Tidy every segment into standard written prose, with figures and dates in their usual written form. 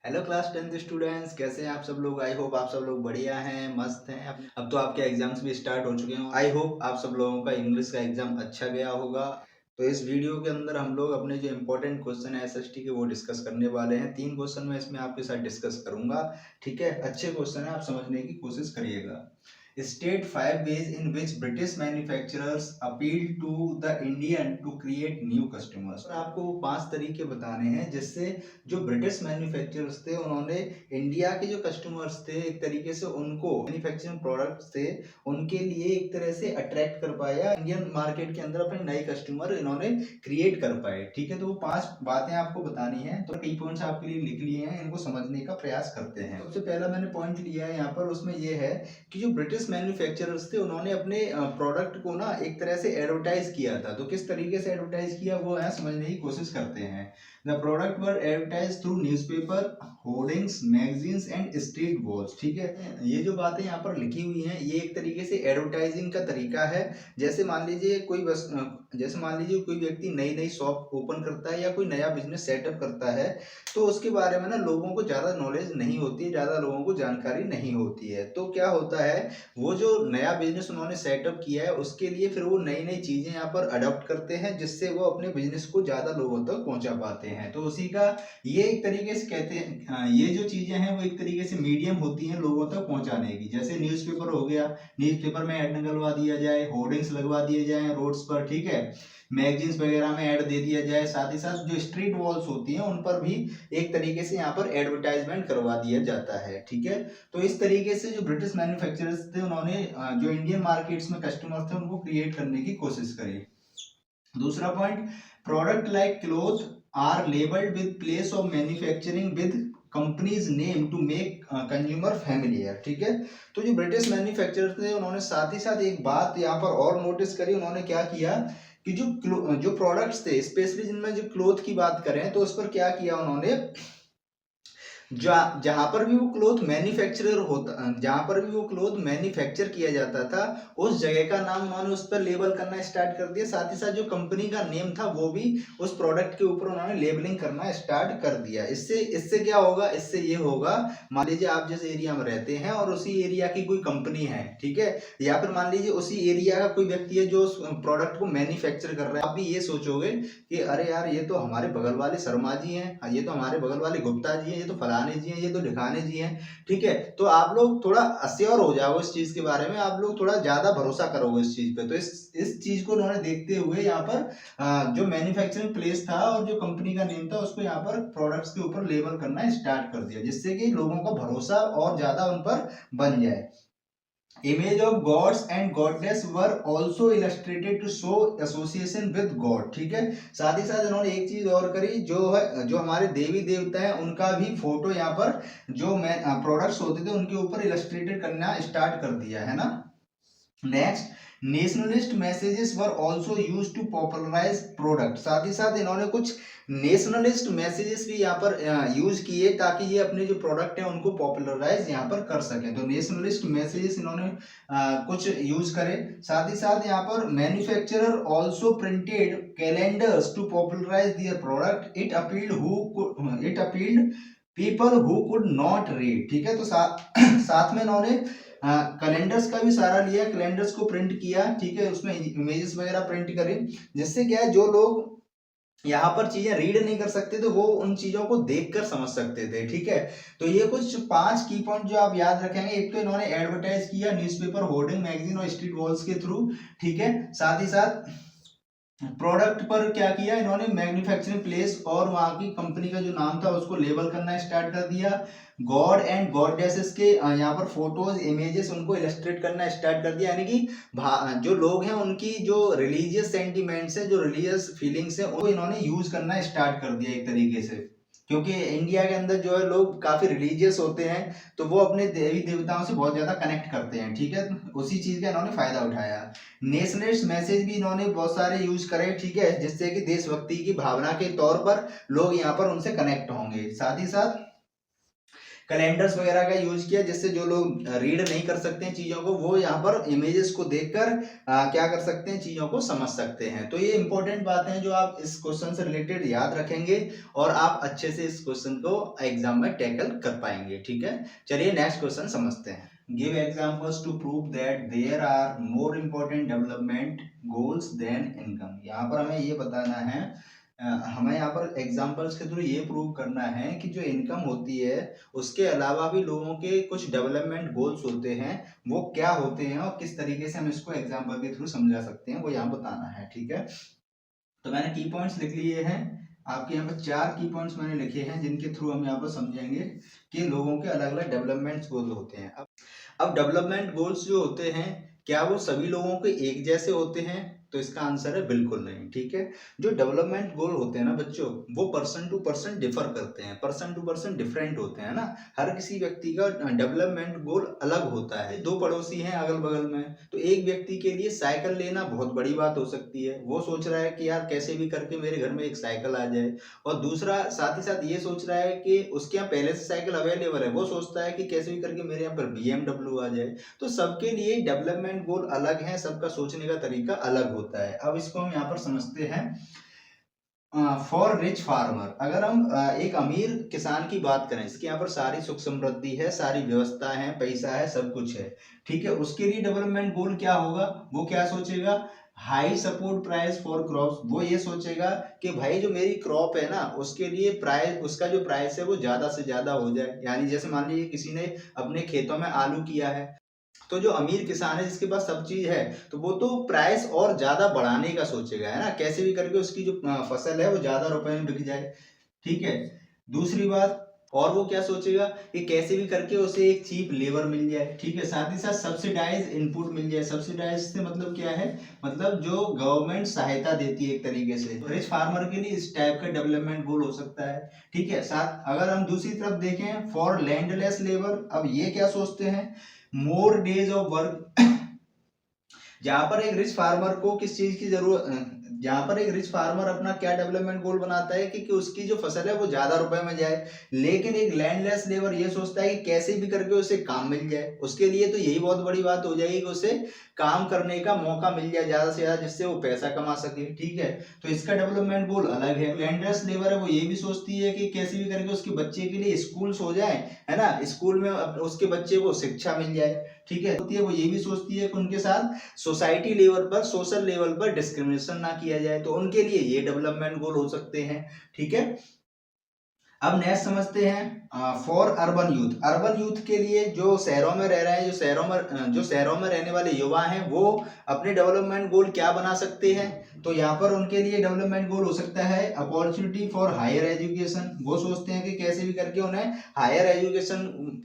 Hello class 10th students, कैसे हैं आप सब लोग। आई होप आप सब लोग बढ़िया हैं, मस्त हैं। अब तो आपके एग्जाम्स भी स्टार्ट हो चुके हैं। आई होप आप सब लोगों का इंग्लिश का एग्जाम अच्छा गया होगा। तो इस वीडियो के अंदर हम लोग अपने जो इम्पोर्टेंट क्वेश्चन है एसएसटी के वो डिस्कस करने वाले हैं। 3 क्वेश्चन मैं इसमें आपके साथ डिस्कस करूंगा। ठीक है, अच्छे क्वेश्चन है, आप समझने की कोशिश करिएगा। State 5 ways in which British manufacturers appeal to the Indian to create new customers। और आपको वो 5 तरीके बताने हैं जिससे जो ब्रिटिश मैन्युफैक्चरर्स थे उन्होंने इंडिया के जो कस्टमर्स थे एक तरीके से उनको मैन्युफैक्चरिंग प्रोडक्ट्स थे उनके लिए एक तरह से अट्रैक्ट कर पाया, इंडियन मार्केट के अंदर अपने नए कस्टमर इन्होंने क्रिएट कर पाए। ठीक है, तो वो 5 बातें आपको बतानी है। तो कई पॉइंट्स आपके लिए लिख लिए हैं, इनको समझने का प्रयास करते हैं। सबसे पहला मैंने पॉइंट लिया है यहाँ पर, उसमें ये है कि जो ब्रिटिश मैन्युफैक्चरर्स थे उन्होंने अपने प्रोडक्ट को ना एक तरह से एडवर्टाइज किया था। तो किस तरीके से एडवर्टाइज किया वो है समझने की कोशिश करते हैं। The product were advertise through newspaper, hoardings, magazines and street walls. ठीक है, ये जो बातें यहाँ पर लिखी हुई हैं ये एक तरीके से एडवर्टाइजिंग का तरीका है। जैसे मान लीजिए जैसे मान लीजिए कोई व्यक्ति नई नई शॉप ओपन करता है या कोई नया बिजनेस सेटअप करता है, तो उसके बारे में ना लोगों को ज़्यादा नॉलेज नहीं होती है, ज़्यादा लोगों को जानकारी नहीं होती है। तो क्या होता है, वो जो नया बिजनेस उन्होंने सेटअप किया है उसके लिए फिर वो नई नई चीज़ें यहाँ पर अडॉप्ट करते हैं जिससे वो अपने बिजनेस को ज़्यादा लोगों तक पहुँचा पाते हैं। तो उसी का ये एक तरीके से कहते हैं, ये जो चीज़ें हैं वो एक तरीके से मीडियम होती हैं लोगों तक पहुँचाने की। जैसे न्यूज़पेपर हो गया, न्यूज़पेपर में ऐड निकलवा दिया जाए, होर्डिंग्स लगवा दिए जाए रोड्स पर। ठीक है, मैगजीन्स वगैरह में ऐड दे दिया जाए, साथ ही साथ जो स्ट्रीट वॉल्स होती हैं उन पर भी एक तरीके से यहाँ पर एडवर्टाइजमेंट करवा दिया जाता है। ठीक है, तो इस तरीके से जो ब्रिटिश मैन्युफैक्चरर्स थे उन्होंने जो इंडियन मार्केट्स में कस्टमर्स थे उनको क्रिएट करने की कोशिश करी। दूसरा point, product like cloth are labelled with place of manufacturing with companies name to make consumer familiar. ठीक है, तो जो ब्रिटिश मैन्युफैक्चरर्स थे उन्होंने साथ ही साथ एक बात यहाँ पर और नोटिस करी। उन्होंने क्या किया कि जो प्रोडक्ट्स थे, स्पेशली जिनमें जो क्लोथ की बात करें तो उस पर क्या किया उन्होंने, जहां पर भी वो क्लोथ मैन्युफैक्चरर होता, जहां पर भी वो क्लोथ मैन्युफैक्चर किया जाता था उस जगह का नाम उन्होंने उस पर लेबल करना स्टार्ट कर दिया। साथ ही साथ जो कंपनी का नेम था वो भी उस प्रोडक्ट के ऊपर उन्होंने लेबलिंग करना स्टार्ट कर दिया। इससे इससे क्या होगा, इससे ये होगा, मान लीजिए आप जिस एरिया में रहते हैं और उसी एरिया की कोई कंपनी है, ठीक है, या फिर मान लीजिए उसी एरिया का कोई व्यक्ति है जो उस प्रोडक्ट को मैन्युफैक्चर कर रहा है, आप भी ये सोचोगे कि अरे यार ये तो हमारे बगल वाले शर्मा जी हैं, ये तो हमारे बगल वाले गुप्ता जी हैं, ये तो फलाने जी हैं, ये तो ढिकाने जी हैं। ठीक है, तो आप लोग थोड़ा अश्योर हो जाओगे इस चीज के बारे में, आप लोग थोड़ा ज्यादा भरोसा करोगे इस चीज पे। तो इस चीज को उन्होंने देखते हुए यहाँ पर जो मैन्युफैक्चरिंग प्लेस था और जो कंपनी का नेम था उसको यहाँ पर प्रोडक्ट्स के ऊपर लेबल करना स्टार्ट कर दिया जिससे कि लोगों का भरोसा और ज्यादा उन पर बन जाए। Image of gods and goddess were also illustrated to show association with God। ठीक है, साथ ही साथ इन्होंने एक चीज और करी, जो है जो हमारे देवी देवता है उनका भी फोटो यहाँ पर जो प्रोडक्ट्स होते थे उनके ऊपर इलस्ट्रेटेड करना स्टार्ट कर दिया है ना। Next, nationalist messages were also used to popularise product. साथ ही साथ इन्होंने कुछ नेशनलिस्ट मैसेजेस भी यहाँ पर यूज किए ताकि ये अपने जो प्रोडक्ट है उनको पॉपुलराइज यहाँ पर कर सके। तो नेशनलिस्ट मैसेजेस इन्होंने कुछ यूज करे। साथ ही साथ यहाँ पर manufacturer also printed calendars to popularise their product. It appealed people who could not read. ठीक है, तो साथ में इन्होंने कैलेंडर्स का भी सहारा लिया, कैलेंडर्स को प्रिंट किया। ठीक है, उसमें इमेजेस वगैरह प्रिंट करें जिससे क्या है, जो लोग यहाँ पर चीजें रीड नहीं कर सकते थे वो उन चीजों को देखकर समझ सकते थे। ठीक है, तो ये कुछ 5 की पॉइंट जो आप याद रखेंगे। एक तो इन्होंने एडवर्टाइज किया न्यूज़पेपर, होर्डिंग, मैगजीन और स्ट्रीट वॉल्स के थ्रू। ठीक है, साथ ही साथ प्रोडक्ट पर क्या किया इन्होंने, मैन्युफैक्चरिंग प्लेस और वहां की कंपनी का जो नाम था उसको लेबल करना स्टार्ट कर दिया। गॉड एंड गॉडेसेस के यहाँ पर फोटोज, इमेजेस उनको इलस्ट्रेट करना स्टार्ट कर दिया। यानी कि जो लोग हैं उनकी जो रिलीजियस सेंटिमेंट्स है, जो रिलीजियस फीलिंग्स है, वो इन्होंने यूज करना स्टार्ट कर दिया एक तरीके से। क्योंकि इंडिया के अंदर जो है लोग काफी रिलीजियस होते हैं तो वो अपने देवी देवताओं से बहुत ज्यादा कनेक्ट करते हैं। ठीक है, उसी चीज का इन्होंने फायदा उठाया। नेशनलिस्ट मैसेज भी इन्होंने बहुत सारे यूज करे। ठीक है, जिससे कि देशभक्ति की भावना के तौर पर लोग यहाँ पर उनसे कनेक्ट होंगे। साथ ही साथ कैलेंडर्स वगैरह का यूज किया, जिससे जो लोग रीड नहीं कर सकते हैं चीजों को, वो यहाँ पर इमेजेस को देखकर क्या कर सकते हैं, चीजों को समझ सकते हैं। तो ये इंपॉर्टेंट बातें हैं जो आप इस क्वेश्चन से रिलेटेड याद रखेंगे और आप अच्छे से इस क्वेश्चन को एग्जाम में टैकल कर पाएंगे। ठीक है, चलिए नेक्स्ट क्वेश्चन समझते हैं। Give examples to prove that there are more important development goals than income. यहाँ पर हमें ये बताना है, हमें यहाँ पर एग्जांपल्स के थ्रू ये प्रूव करना है कि जो इनकम होती है उसके अलावा भी लोगों के कुछ डेवलपमेंट गोल्स होते हैं, वो क्या होते हैं और किस तरीके से हम इसको एग्जांपल के थ्रू समझा सकते हैं, वो यहाँ बताना है। ठीक है, तो मैंने की पॉइंट्स लिख लिए हैं, आपके यहाँ पर 4 की पॉइंट्स मैंने लिखे हैं जिनके थ्रू हम यहाँ पर समझेंगे कि लोगों के अलग अलग डेवलपमेंट गोल होते हैं। अब डेवलपमेंट गोल्स जो होते हैं, क्या वो सभी लोगों के एक जैसे होते हैं? तो इसका आंसर है बिल्कुल नहीं। ठीक है, जो डेवलपमेंट गोल होते हैं ना बच्चों, वो पर्सन टू पर्सन डिफर करते हैं, पर्सन टू पर्सन डिफरेंट होते हैं ना। हर किसी व्यक्ति का डेवलपमेंट गोल अलग होता है। 2 पड़ोसी हैं अगल बगल में, तो एक व्यक्ति के लिए साइकिल लेना बहुत बड़ी बात हो सकती है, वो सोच रहा है कि यार कैसे भी करके मेरे घर में एक साइकिल आ जाए, और दूसरा साथ ही साथ ये सोच रहा है कि उसके यहाँ पहले से साइकिल अवेलेबल है, वो सोचता है कि कैसे भी करके मेरे यहाँ पर BMW आ जाए। तो सबके लिए डेवलपमेंट गोल अलग हैं, सबका सोचने का तरीका अलग होता है। अब इसको हम यहाँ पर समझते हैं। फॉर रिच फार्मर, अगर हम एक अमीर किसान की बात करें, इसके यहाँ पर सारी सुख समृद्धि है, सारी व्यवस्था है, पैसा है, सब कुछ है, ठीक है, उसके लिए डेवलपमेंट गोल क्या होगा, वो क्या सोचेगा, high support price for crops. वो ये सोचेगा कि भाई जो मेरी क्रॉप है ना, उसके लिए प्राइस, उसका जो प्राइस है वो ज्यादा से ज्यादा हो जाए। यानी जैसे मान लीजिए किसी ने अपने खेतों में आलू किया है, तो जो अमीर किसान है जिसके पास सब चीज है, तो वो तो प्राइस और ज्यादा बढ़ाने का सोचेगा, है ना, कैसे भी करके उसकी जो फसल है वो ज्यादा रुपए में बिक जाए। ठीक है, दूसरी बात, और वो क्या सोचेगा कि कैसे भी करके उसे एक चीप लेबर मिल जाए। ठीक है, साथ ही साथ सब्सिडाइज इनपुट मिल जाए। सब्सिडाइज से मतलब क्या है, मतलब जो गवर्नमेंट सहायता देती है एक तरीके से। रिच फार्मर के लिए इस टाइप का डेवलपमेंट गोल हो सकता है। ठीक है, साथ अगर हम दूसरी तरफ देखें, फॉर लैंडलेस लेबर, अब ये क्या सोचते हैं, मोर डेज ऑफ वर्क। जहां पर एक रिच फार्मर को किस चीज की जरूरत, जहां पर एक रिच फार्मर अपना क्या डेवलपमेंट गोल बनाता है कि उसकी जो फसल है वो ज्यादा रुपए में जाए, लेकिन एक लैंडलेस लेबर ये सोचता है कि कैसे भी करके उसे काम मिल जाए। उसके लिए तो यही बहुत बड़ी बात हो जाएगी कि उसे काम करने का मौका मिल जाए ज्यादा से ज्यादा, जिससे वो पैसा कमा सके। ठीक है, तो इसका डेवलपमेंट गोल अलग है। लैंडलेस लेबर है वो ये भी सोचती है कि कैसे भी करके उसके बच्चे के लिए स्कूल्स हो जाए, है ना, स्कूल में उसके बच्चे को शिक्षा मिल जाए। ठीक है, वो ये भी सोचती है कि उनके साथ सोसाइटी लेवल पर, सोशल लेवल पर डिस्क्रिमिनेशन ना किया जाए, तो उनके लिए ये डेवलपमेंट गोल हो सकते हैं। ठीक है, अब नेक्स्ट समझते हैं for urban youth. Urban youth के लिए जो शहरों में रह रहे हैं, जो शहरों में रहने वाले युवा हैं, वो अपने डेवलपमेंट गोल क्या बना सकते हैं, तो यहाँ पर उनके लिए डेवलपमेंट गोल हो सकता है अपॉर्चुनिटी फॉर हायर एजुकेशन। वो सोचते हैं कि कैसे भी करके उन्हें हायर एजुकेशन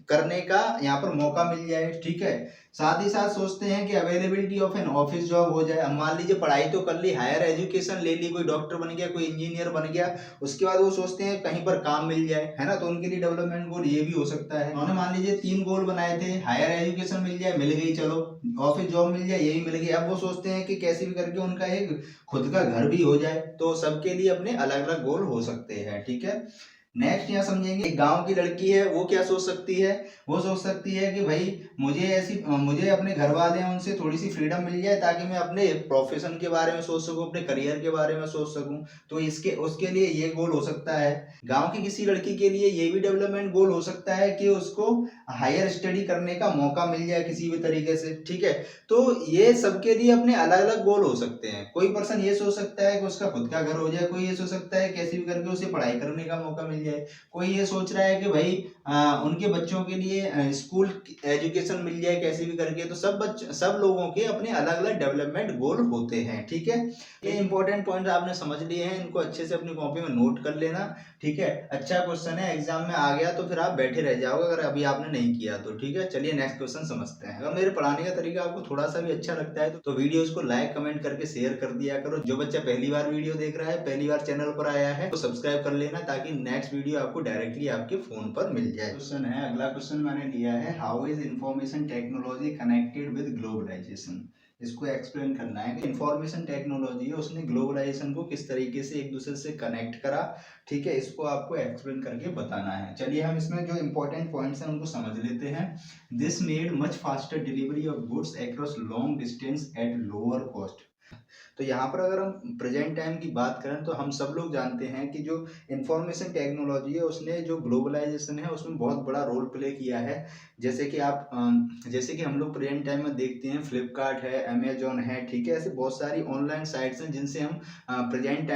करने का यहाँ पर मौका मिल जाए। ठीक है, साथ ही साथ सोचते हैं कि availability of an office job हो जाए। अब मान लीजिए पढ़ाई तो कर ली, हायर एजुकेशन ले ली, कोई डॉक्टर बन गया, कोई इंजीनियर बन गया, उसके बाद वो सोचते हैं कहीं पर काम मिल जाए, है ना, तो उनके लिए डेवलपमेंट गोल ये भी हो सकता है। उन्होंने मान लीजिए 3 गोल बनाए थे, हायर एजुकेशन मिल जाए, मिल गई, चलो, ऑफिस जॉब मिल जाए, ये भी मिल गई। अब वो सोचते हैं कि कैसे भी करके उनका एक खुद का घर भी हो जाए। तो सबके लिए अपने अलग अलग गोल हो सकते हैं। ठीक है, नेक्स्ट यहाँ समझेंगे, एक गांव की लड़की है, वो क्या सोच सकती है, वो सोच सकती है कि भाई मुझे अपने घर वाले हैं उनसे थोड़ी सी फ्रीडम मिल जाए, ताकि मैं अपने प्रोफेशन के बारे में सोच सकूं, अपने करियर के बारे में सोच सकूं। तो इसके उसके लिए ये गोल हो सकता है। गांव की किसी लड़की के लिए ये भी डेवलपमेंट गोल हो सकता है कि उसको हायर स्टडी करने का मौका मिल जाए किसी भी तरीके से। ठीक है, तो ये सबके लिए अपने अलग अलग गोल हो सकते हैं। कोई पर्सन ये सोच सकता है कि उसका खुद का घर हो जाए, कोई ये सोच सकता है कैसे भी करके उसे पढ़ाई करने का मौका मिल जाए, कोई ये सोच रहा है कि भाई उनके बच्चों के लिए स्कूल एजुकेशन मिल जाए कैसे भी करके। तो सब लोगों के अपने अलग अलग डेवलपमेंट गोल होते हैं। ठीक है, ये इंपॉर्टेंट पॉइंट आपने समझ लिए हैं, इनको अच्छे से अपनी कॉपी में नोट कर लेना। ठीक है, अच्छा क्वेश्चन है, एग्जाम में आ गया तो फिर आप बैठे रह जाओगे अगर अभी आपने नहीं किया तो। ठीक है, चलिए नेक्स्ट क्वेश्चन समझते हैं। अगर मेरे पढ़ाने का तरीका आपको थोड़ा सा भी अच्छा लगता है तो वीडियोस को लाइक कमेंट करके शेयर कर दिया करो। जो बच्चा पहली बार वीडियो देख रहा है, पहली बार चैनल पर आया है, तो सब्सक्राइब कर लेना, ताकि नेक्स्ट वीडियो आपको डायरेक्टली आपके फोन पर मिल जाए। क्वेश्चन है, अगला क्वेश्चन मैंने लिया है, how is information technology connected with globalisation. इसको एक्सप्लेन करना है कि इंफॉर्मेशन टेक्नोलॉजी है उसने ग्लोबलाइजेशन को किस तरीके से एक दूसरे से कनेक्ट करा, ठीक है, इसको आपको एक्सप्लेन करके बताना है। चलिए हम इसमें जो इंपॉर्टेंट पॉइंट्स हैं उनको समझ लेते हैं। This made much faster delivery of goods across long distance at lower cost. तो यहाँ पर अगर हम प्रेजेंट टाइम की बात करें तो हम सब लोग जानते हैं कि जो इंफॉर्मेशन टेक्नोलॉजी है उसने जो ग्लोबलाइजेशन है उसमें बहुत बड़ा रोल प्ले किया है। जैसे कि हम लोग प्रेजेंट टाइम में देखते हैं फ्लिपकार्ट है, अमेजोन है, ठीक है, ऐसे बहुत सारी ऑनलाइन साइट्स हैं जिनसे हम प्रेजेंट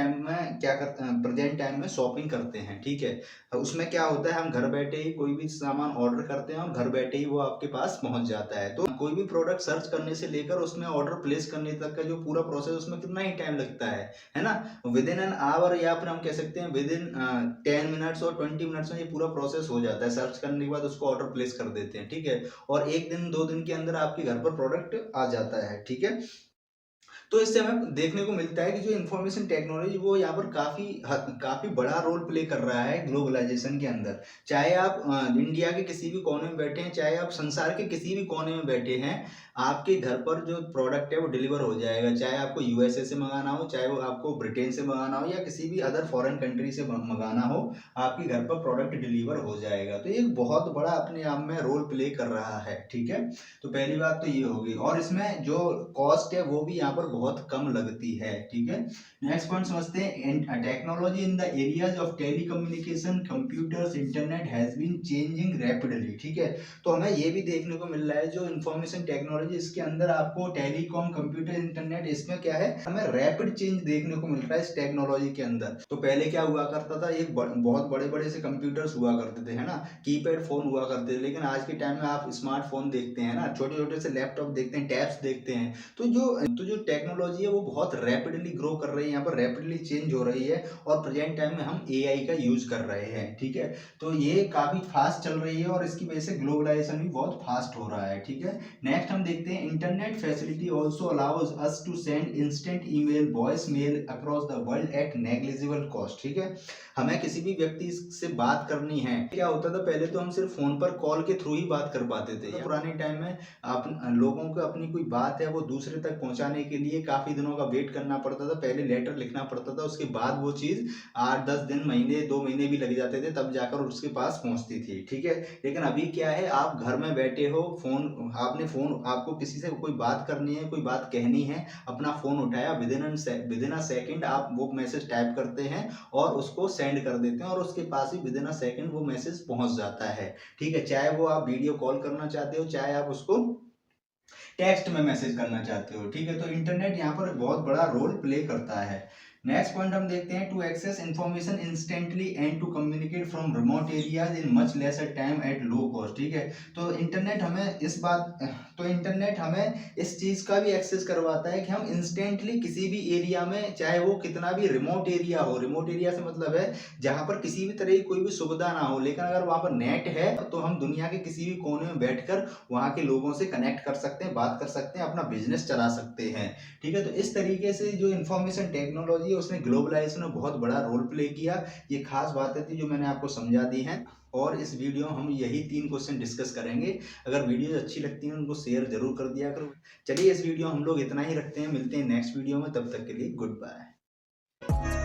टाइम में शॉपिंग करते हैं, ठीक है। तो उसमें क्या होता है, हम घर बैठे ही कोई भी सामान ऑर्डर करते हैं और घर बैठे ही वो आपके पास पहुंच जाता है। तो कोई भी प्रोडक्ट सर्च करने से लेकर उसमें ऑर्डर प्लेस करने तक का जो पूरा प्रोसेस उसमें कितना ही टाइम लगता है ना, विद इन एन आवर, या फिर हम कह सकते हैं विद इन 10 मिनट्स और 20 मिनट्स में ये पूरा प्रोसेस हो जाता है। सर्च करने के बाद उसको ऑर्डर प्लेस कर देते हैं, ठीक है, और 1 दिन 2 दिन के अंदर आपके घर पर प्रोडक्ट आ जाता है, ठीक है। तो इससे हमें देखने को मिलता है कि जो इंफॉर्मेशन टेक्नोलॉजी वो यहाँ पर काफी बड़ा रोल प्ले कर रहा है ग्लोबलाइजेशन के अंदर। चाहे आप इंडिया के किसी भी कोने में बैठे हैं, चाहे आप संसार के किसी भी कोने में बैठे हैं, आपके घर पर जो प्रोडक्ट है वो डिलीवर हो जाएगा। चाहे आपको यूएसए से मंगाना हो, चाहे वो आपको ब्रिटेन से मंगाना हो, या किसी भी अदर फॉरेन कंट्री से मंगाना हो, आपके घर पर प्रोडक्ट डिलीवर हो जाएगा। तो ये एक बहुत बड़ा अपने आप में रोल प्ले कर रहा है, ठीक है। तो पहली बात तो ये होगी, और इसमें जो कॉस्ट है वो भी यहाँ पर बहुत कम लगती है, ठीक है। नेक्स्ट पॉइंट समझते हैं, technology in the areas of telecommunication, computers, internet has been changing rapidly, ठीक है। तो हमें ये भी देखने को मिल रहा है जो इंफॉर्मेशन टेक्नोलॉजी, इसके अंदर आपको टेलीकॉम, कंप्यूटर, इंटरनेट, इसमें क्या है, हमें रैपिड चेंज देखने को मिल रहा है इस टेक्नोलॉजी के अंदर। तो पहले क्या हुआ करता था, एक बहुत बड़े बड़े से कंप्यूटर्स हुआ करते थे, है ना, कीपैड फोन हुआ करते थे, लेकिन आज के टाइम में आप स्मार्टफोन देखते हैं ना, छोटे छोटे से लैपटॉप देखते हैं, टैब्स देखते हैं। तो जो टेक्नोलॉजी है वो बहुत रैपिडली ग्रो कर रही है, यहाँ पर रैपिडली चेंज हो रही है, और प्रेजेंट टाइम में हम एआई का यूज कर रहे हैं, ठीक है। तो ये काफी फास्ट चल रही है और इसकी वजह से ग्लोबलाइजेशन भी बहुत फास्ट हो रहा है, ठीक है। नेक्स्ट हम देखते हैं, internet facility also allows us to send instant email, voice mail across the world at negligible cost, ठीक है। हमें किसी भी व्यक्ति से बात करनी है, क्या होता था, पहले तो हम सिर्फ फोन पर कॉल के थ्रू ही बात कर पाते थे। पुराने टाइम में लोगों को अपनी कोई बात है वो दूसरे तक पहुंचाने के लिए काफी दिनों का वेट करना पड़ता था, पहले लेटर लिखना पड़ता था, उसके बाद वो चीज 8-10 दिन, महीने 2 महीने भी लग जाते थे, तब जाकर उसके पास पहुंचती थी, ठीक है। लेकिन अभी क्या है, आप घर में बैठे हो, आपको किसी से कोई बात करनी है, कोई बात कहनी है, अपना फोन उठाया, विद इन अ सेकेंड आप वो मैसेज टाइप करते हैं और उसको सेंड कर देते हैं, और उसके पास ही विद इन अ सेकेंड वो मैसेज पहुंच जाता है, ठीक है। चाहे वो आप वीडियो कॉल करना चाहते हो, चाहे आप उसको टेक्स्ट में मैसेज करना चाहते हो, ठीक है। तो इंटरनेट यहाँ पर बहुत बड़ा रोल प्ले करता है। नेक्स्ट पॉइंट हम देखते हैं, to access information instantly and to communicate from remote areas in much lesser time at low cost, ठीक है। तो इंटरनेट हमें इस चीज का भी एक्सेस करवाता है कि हम इंस्टेंटली किसी भी एरिया में, चाहे वो कितना भी रिमोट एरिया हो, रिमोट एरिया से मतलब है जहां पर किसी भी तरह की कोई भी सुविधा ना हो, लेकिन अगर वहां पर नेट है तो हम दुनिया के किसी भी कोने में बैठकर वहां के लोगों से कनेक्ट कर सकते हैं, बात कर सकते हैं, अपना बिजनेस चला सकते हैं, ठीक है। तो इस तरीके से जो इंफॉर्मेशन टेक्नोलॉजी है उसने ग्लोबलाइजेशन में बहुत बड़ा रोल प्ले किया। ये खास बातें थी जो मैंने आपको समझा दी हैं, और इस वीडियो में हम यही 3 क्वेश्चन डिस्कस करेंगे। अगर वीडियो अच्छी लगती है उनको शेयर जरूर कर दिया करो। चलिए इस वीडियो हम लोग इतना ही रखते हैं, मिलते हैं नेक्स्ट वीडियो में, तब तक के लिए गुड बाय।